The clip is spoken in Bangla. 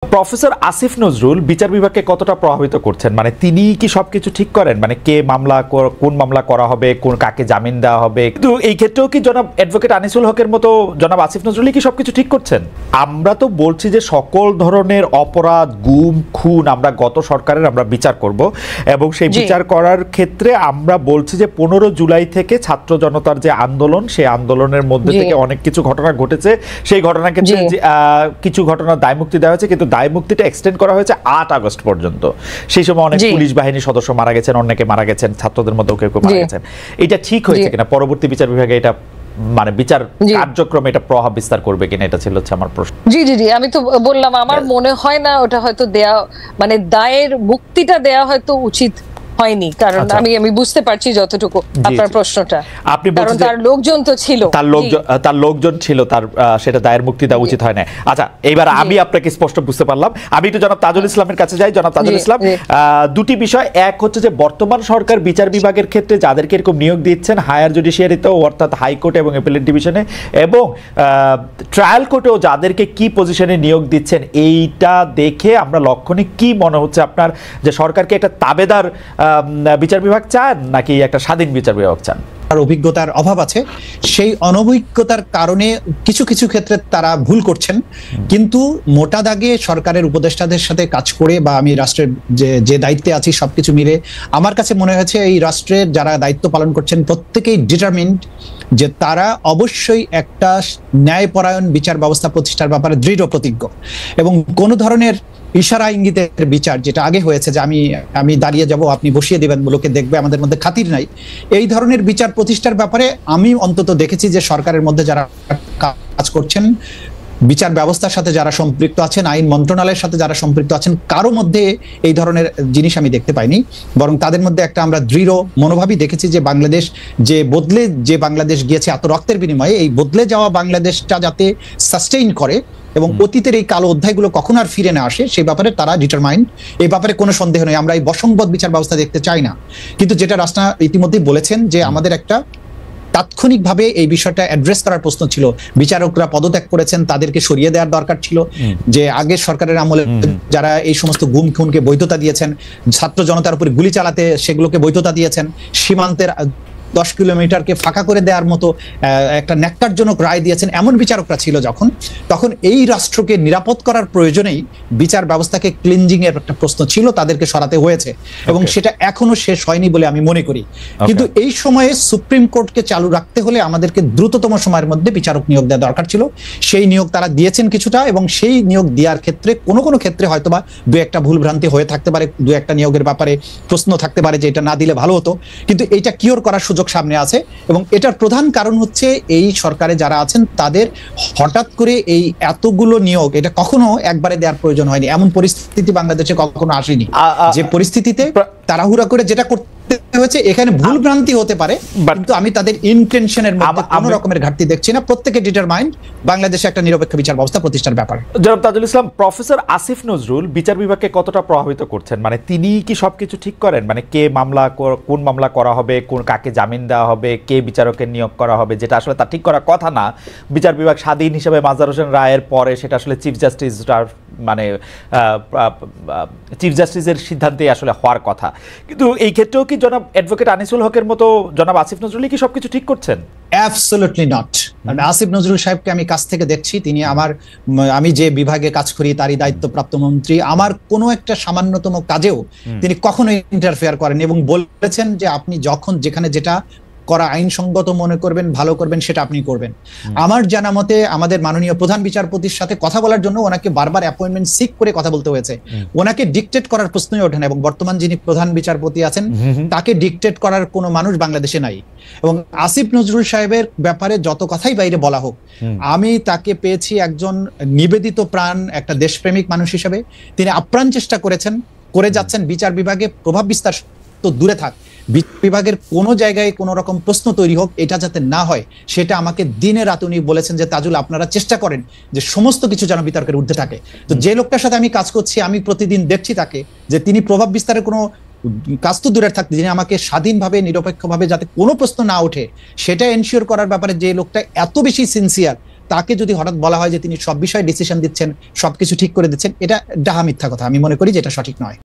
প্রফেসর আসিফ নজরুল বিচার বিভাগকে কতটা প্রভাবিত করছেন? মানে তিনি কি সবকিছু ঠিক করেন? মানে কে মামলা, কোন মামলা করা হবে, কোন কাকে জামিন দেওয়া হবে? কিন্তু এই ক্ষেত্রেও কি জনাব অ্যাডভোকেট আনিসুল হকের মতো জনাব আসিফ নজরুলই কি সবকিছু ঠিক করছেন? আমরা তো বলছি যে সকল ধরনের অপরাধ, গুম, খুন আমরা গত সরকারের আমরা বিচার করব এবং সেই বিচার করার ক্ষেত্রে আমরা বলছি যে 15 জুলাই থেকে ছাত্র জনতার যে আন্দোলন, সেই আন্দোলনের মধ্যে থেকে অনেক কিছু ঘটনা ঘটেছে। সেই ঘটনার ক্ষেত্রে কিছু ঘটনার দায়মুক্তি দেওয়া হয়েছে, কিন্তু দায়মুক্তিটা এক্সটেন্ড করা হয়েছে 8 আগস্ট পর্যন্ত। সেই সময় অনেক পুলিশ বাহিনীর সদস্য মারা গেছেন, অনেকে মারা গেছেন, ছাত্রদের মধ্যেও কেউ কেউ মারা গেছেন। এটা ঠিক হয়েছে কিনা? পরবর্তী বিচার বিভাগে এটা মানে বিচার কার্যক্রমে এটা প্রভাব বিস্তার করবে কিনা, এটা ছিল হচ্ছে আমার প্রশ্ন। জি জি জি, আমি তো বললাম আমার মনে হয় না ওটা হয়তো দেয়া, মানে দায়ের মুক্তিটা দেয়া হয়তো উচিত হয়নি, কারণ আমি বুঝতে পারছি যতটুকু আপনার প্রশ্নটা। আপনি বলছেন তার লোকজন তো ছিল, তার লোকজন ছিল, তার সেটা দায়ের মুক্তি দেওয়া উচিত হয় না। আচ্ছা, এইবার আমি আপনাকে স্পষ্ট বুঝতে পারলাম। আমি একটু জনাব তাজুল ইসলামের কাছে যাই। জনাব তাজুল ইসলাম, দুটি বিষয়। এক হচ্ছে যে বর্তমান সরকার বিচার বিভাগের ক্ষেত্রে যাদেরকে এরকম নিয়োগ দিচ্ছেন, হায়ার জুডিশিয়ারিতেও অর্থাৎ হাইকোর্ট এবং অ্যাপিলেট ডিভিশনে এবং ট্রায়াল কোর্টেও যাদেরকে কি পজিশনে নিয়োগ দিচ্ছেন, এইটা দেখে আমরা লক্ষণিক কি মনে হচ্ছে আপনার, যে সরকারকে একটা তাবেদার বিচার বিভাগ চান নাকি একটা স্বাধীন বিচার বিভাগ চান? অভিজ্ঞতার অভাব আছে, সেই অনভিজ্ঞতার কারণে কিছু কিছু ক্ষেত্রে তারা ভুল করছেন। কিন্তু মোটা দাগে সরকারের উপদেষ্টাদের সাথে কাজ করে বা আমি রাষ্ট্রের যে দায়িত্বে আছি সবকিছু মিলে আমার কাছে মনে হয়েছে এই রাষ্ট্রের যারা দায়িত্ব পালন করছেন প্রত্যেকেই ডিটারমিন্ড যে তারা অবশ্যই একটা ন্যায়পরায়ণ বিচার ব্যবস্থা প্রতিষ্ঠার ব্যাপারে দৃঢ় প্রতিজ্ঞ এবং কোনো ধরনের ইশারা ইঙ্গিতের বিচার, যেটা আগে হয়েছে যে আমি দাঁড়িয়ে যাব, আপনি বসিয়ে দেবেন, লোকে দেখবে, আমাদের মধ্যে খাতির নাই, এই ধরনের বিচার প্রতিষ্ঠার ব্যাপারে আমি অন্তত দেখেছি যে সরকারের মধ্যে যারা কাজ করছেন, বিচার ব্যবস্থার সাথে যারা সম্পৃক্ত আছেন, আইন মন্ত্রণালয়ের সাথে যারা সম্পৃক্ত আছেন, কারো মধ্যে এই ধরনের জিনিস আমি দেখতে পাইনি। বরং তাদের মধ্যে একটা আমরা দৃঢ় মনোভাবই দেখেছি যে বাংলাদেশ যে বাংলাদেশ গিয়েছে এত রক্তের বিনিময়ে, এই বদলে যাওয়া বাংলাদেশটা যাতে সাস্টেইন করে এবং অতীতের এই কালো অধ্যায়গুলো কখন আর ফিরে না আসে সেই ব্যাপারে তারা ডিটারমাইন্ড। এই ব্যাপারে কোনো সন্দেহ নেই, আমরা এই বশংবদ বিচার ব্যবস্থা দেখতে চাই না। কিন্তু যেটা রাষ্ট্র ইতিমধ্যেই বলেছেন যে আমাদের একটা তাৎক্ষণিকভাবে এই বিষয়টা অ্যাড্রেস করার প্রশ্ন ছিল। বিচারকরা পদত্যাগ করেছেন, তাদেরকে সরিয়ে দেওয়ার দরকার ছিল। যে আগের সরকারের আমলে যারা এই সমস্ত গুম খুনকে বৈধতা দিয়েছেন, ছাত্র জনতার উপরে গুলি চালাতে সেগুলোকে বৈধতা দিয়েছেন, সীমান্তের 10 কিলোমিটারকে ফাঁকা করে দেওয়ার মতো একটা ন্যাক্কারজনক রায় দিয়েছেন, এমন বিচারকরা ছিল তখন এই রাষ্ট্রকে নিরাপদ করার প্রয়োজনেই বিচার ব্যবস্থাকে ক্লিনজিং এর একটা প্রশ্ন ছিল, তাদেরকে সরাতে হয়েছে এবং সেটা এখনো শেষ হয়নি বলে আমি মনে করি। কিন্তু এই সময়ে সুপ্রিম কোর্টকে চালু রাখতে হলে আমাদেরকে দ্রুততম সময়ের মধ্যে বিচারক নিয়োগ দেওয়া দরকার ছিল। সেই নিয়োগ তারা দিয়েছেন কিছুটা, এবং সেই নিয়োগ দেওয়ার ক্ষেত্রে কোনো ক্ষেত্রে হয়তোবা দু একটা ভুল ভ্রান্তি হয়ে থাকতে পারে, দু একটা নিয়োগের ব্যাপারে প্রশ্ন থাকতে পারে যে এটা না দিলে ভালো হতো, কিন্তু এইটা কিওর করার সুযোগ সামনে আছে। এবং এটার প্রধান কারণ হচ্ছে এই সরকারে যারা আছেন তাদের হঠাৎ করে এই এতগুলো নিয়োগ এটা কখনো একবারে দেওয়ার প্রয়োজন হয়নি। এমন পরিস্থিতি বাংলাদেশে কখনো আসেনি যে পরিস্থিতিতে তাড়াহুড়া করে যেটা করতে হয়েছে। এখানে ভুল ভ্রান্তি হতে পারে, কিন্তু আমি তাদের ইন্টেনশনের মধ্যে কোনো রকমের ঘাটতি দেখছি না। প্রত্যেকে ডিটারমাইন্ড বাংলাদেশে একটা নিরপেক্ষ বিচার ব্যবস্থা প্রতিষ্ঠার ব্যাপার। জনাব তাজুল ইসলাম, প্রফেসর আসিফ নজরুল বিচার বিভাগকে কতটা প্রভাবিত করছেন? মানে তিনি কি সবকিছু ঠিক করেন? মানে কে মামলা, কোন মামলা করা হবে, কোন কাকে জামিন দেওয়া হবে, কে বিচারকের নিয়োগ করা হবে, যেটা আসলে তা ঠিক করার কথা না। বিচার বিভাগ স্বাধীন হিসেবে মাজার হোসেন রায়ের পরে সেটা আসলে চিফ জাস্টিসের সিদ্ধান্তে আসলে হওয়ার কথা। কিন্তু এই ক্ষেত্রেও কি জনাব অ্যাডভোকেট আনিসুল হকের মতো জনাব আসিফ নজরুল কি সবকিছু ঠিক করছেন? Absolutely not. আসিফ নজরুল সাহেবকে আমি কাছ থেকে দেখছি, তিনি আমি যে বিভাগে কাজ করি তারই দায়িত্বপ্রাপ্ত মন্ত্রী। আমার কোনো একটা সামান্যতম কাজেও তিনি কখনোই ইন্টারফেয়ার করেন এবং বলেছেন যে আপনি যখন যেখানে যেটা করা আইনসঙ্গত মনে করবেন, ভালো করবেন, সেটা আপনি করবেন। আমার জানা মতে আমাদের মাননীয় প্রধান বিচারপতির সাথে কথা বলার জন্য ওনাকে বারবার অ্যাপয়েন্টমেন্ট সিক করে কথা বলতে হয়েছে। ওনাকে ডিকটেট করার প্রশ্নই ওঠে না, এবং বর্তমান যিনি প্রধান বিচারপতি আছেন তাকে ডিকটেট করার কোনো মানুষ বাংলাদেশে নাই। এবং আসিফ নজরুল সাহেবের ব্যাপারে যত কথাই বাইরে বলা হোক, আমি তাকে পেয়েছি একজন নিবেদিত প্রাণ, একটা দেশপ্রেমিক মানুষ হিসেবে। তিনি আপ্রাণ চেষ্টা করে যাচ্ছেন বিচার বিভাগে প্রভাব বিস্তার তো দূরে থাক, বিভাগের কোনো জায়গায় কোনো রকম প্রশ্ন তৈরি হোক, এটা যাতে না হয় সেটা আমাকে দিনে রাতে উনি বলেছেন যে তাজুল আপনারা চেষ্টা করেন যে সমস্ত কিছু যেন বিতর্কের ঊর্ধ্বে থাকে। তো যে লোকটার সাথে আমি কাজ করছি, আমি প্রতিদিন দেখছি তাকে যে তিনি প্রভাব বিস্তারের কোনো কাজ তো দূরে থাকতে, যিনি আমাকে স্বাধীনভাবে নিরপেক্ষভাবে যাতে কোনো প্রশ্ন না ওঠে সেটা এনশিওর করার ব্যাপারে যে লোকটা এত বেশি সিনসিয়ার, তাকে যদি হঠাৎ বলা হয় যে তিনি সব বিষয়ে ডিসিশন দিচ্ছেন, সবকিছু ঠিক করে দিচ্ছেন, এটা ডাহা মিথ্যা কথা। আমি মনে করি যে এটা সঠিক নয়।